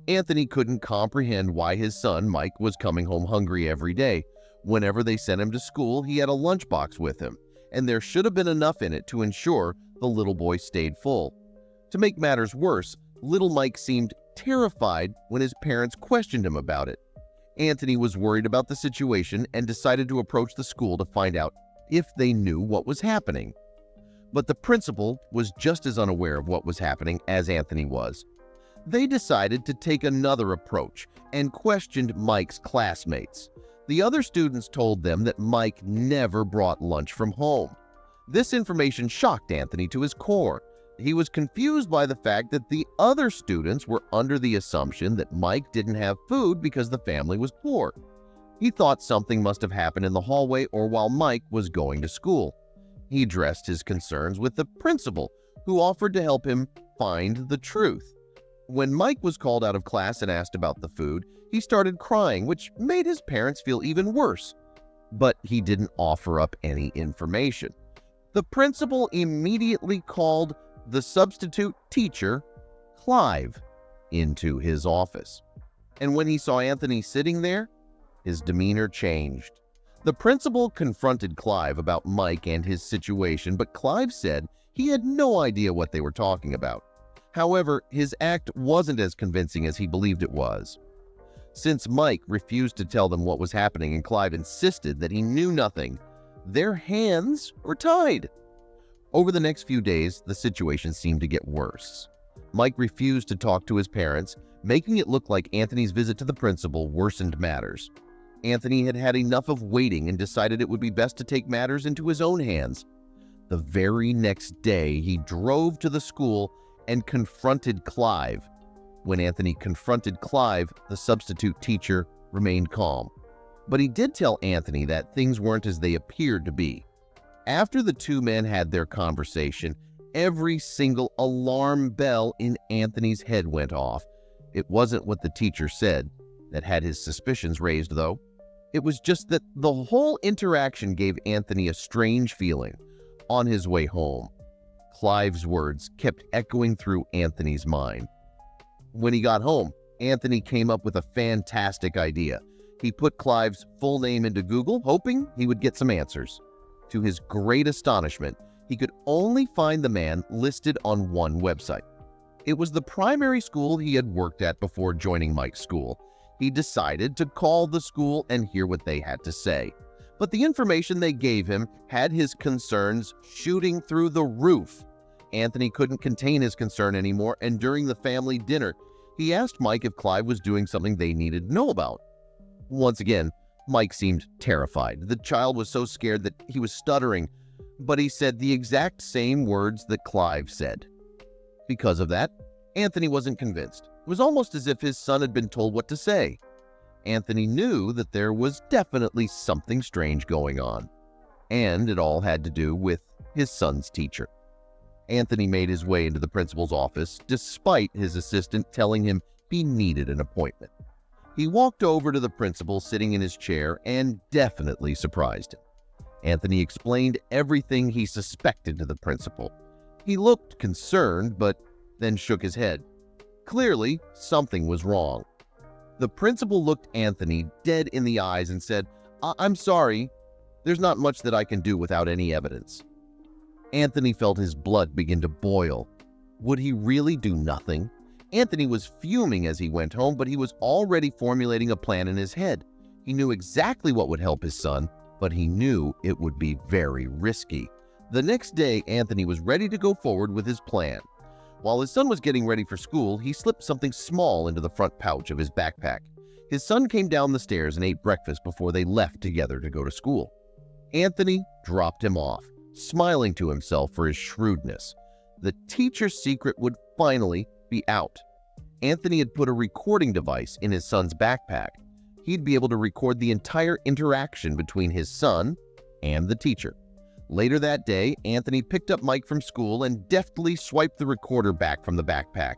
Anthony couldn't comprehend why his son, Mike, was coming home hungry every day. Whenever they sent him to school, he had a lunchbox with him, and there should have been enough in it to ensure the little boy stayed full. To make matters worse, little Mike seemed terrified when his parents questioned him about it. Anthony was worried about the situation and decided to approach the school to find out if they knew what was happening. But the principal was just as unaware of what was happening as Anthony was. They decided to take another approach and questioned Mike's classmates. The other students told them that Mike never brought lunch from home. This information shocked Anthony to his core. He was confused by the fact that the other students were under the assumption that Mike didn't have food because the family was poor. He thought something must have happened in the hallway or while Mike was going to school. He addressed his concerns with the principal, who offered to help him find the truth. When Mike was called out of class and asked about the food, he started crying, which made his parents feel even worse. But he didn't offer up any information. The principal immediately called the substitute teacher, Clive, into his office. And when he saw Anthony sitting there, his demeanor changed. The principal confronted Clive about Mike and his situation, but Clive said he had no idea what they were talking about. However, his act wasn't as convincing as he believed it was. Since Mike refused to tell them what was happening and Clive insisted that he knew nothing, their hands were tied. Over the next few days, the situation seemed to get worse. Mike refused to talk to his parents, making it look like Anthony's visit to the principal worsened matters. Anthony had had enough of waiting and decided it would be best to take matters into his own hands. The very next day, he drove to the school and confronted Clive. When Anthony confronted Clive, the substitute teacher remained calm. But he did tell Anthony that things weren't as they appeared to be. After the two men had their conversation, every single alarm bell in Anthony's head went off. It wasn't what the teacher said that had his suspicions raised, though. It was just that the whole interaction gave Anthony a strange feeling. On his way home, Clive's words kept echoing through Anthony's mind. When he got home, Anthony came up with a fantastic idea. He put Clive's full name into Google, hoping he would get some answers. To his great astonishment, he could only find the man listed on one website. It was the primary school he had worked at before joining Mike's school. He decided to call the school and hear what they had to say. But the information they gave him had his concerns shooting through the roof. Anthony couldn't contain his concern anymore, and during the family dinner, he asked Mike if Clive was doing something they needed to know about. Once again, Mike seemed terrified. The child was so scared that he was stuttering, but he said the exact same words that Clive said. Because of that, Anthony wasn't convinced. It was almost as if his son had been told what to say. Anthony knew that there was definitely something strange going on, and it all had to do with his son's teacher. Anthony made his way into the principal's office, despite his assistant telling him he needed an appointment. He walked over to the principal sitting in his chair and definitely surprised him. Anthony explained everything he suspected to the principal. He looked concerned, but then shook his head. Clearly, something was wrong. The principal looked Anthony dead in the eyes and said, "I'm sorry. There's not much that I can do without any evidence." Anthony felt his blood begin to boil. Would he really do nothing? Anthony was fuming as he went home, but he was already formulating a plan in his head. He knew exactly what would help his son, but he knew it would be very risky. The next day, Anthony was ready to go forward with his plan. While his son was getting ready for school, he slipped something small into the front pouch of his backpack. His son came down the stairs and ate breakfast before they left together to go to school. Anthony dropped him off, smiling to himself for his shrewdness. The teacher's secret would finally be out. Anthony had put a recording device in his son's backpack. He'd be able to record the entire interaction between his son and the teacher. Later that day, Anthony picked up Mike from school and deftly swiped the recorder back from the backpack.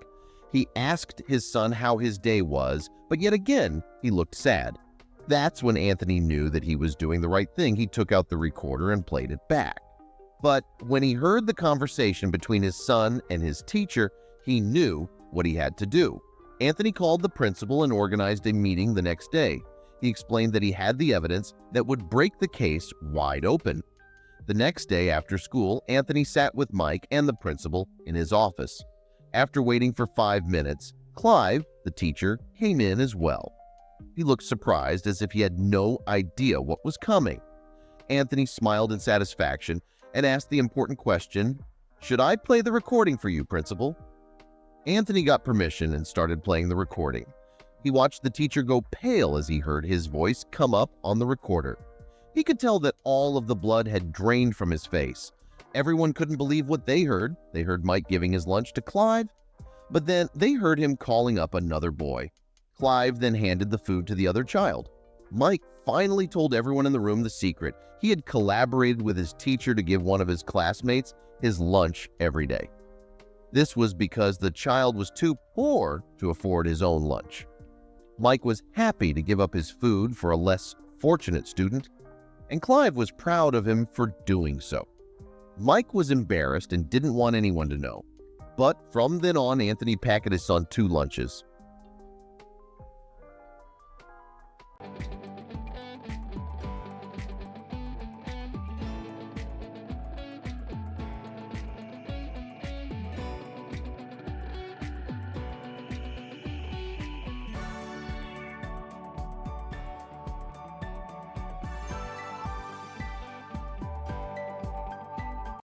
He asked his son how his day was, but yet again, he looked sad. That's when Anthony knew that he was doing the right thing. He took out the recorder and played it back. But when he heard the conversation between his son and his teacher, he knew what he had to do. Anthony called the principal and organized a meeting the next day. He explained that he had the evidence that would break the case wide open. The next day after school, Anthony sat with Mike and the principal in his office. After waiting for 5 minutes, Clive, the teacher, came in as well. He looked surprised, as if he had no idea what was coming. Anthony smiled in satisfaction and asked the important question, "Should I play the recording for you, Principal?" Anthony got permission and started playing the recording. He watched the teacher go pale as he heard his voice come up on the recorder. He could tell that all of the blood had drained from his face. Everyone couldn't believe what they heard. They heard Mike giving his lunch to Clive, but then they heard him calling up another boy. Clive then handed the food to the other child. Mike finally told everyone in the room the secret. He had collaborated with his teacher to give one of his classmates his lunch every day. This was because the child was too poor to afford his own lunch. Mike was happy to give up his food for a less fortunate student, and Clive was proud of him for doing so. Mike was embarrassed and didn't want anyone to know. But from then on, Anthony packed his son 2 lunches.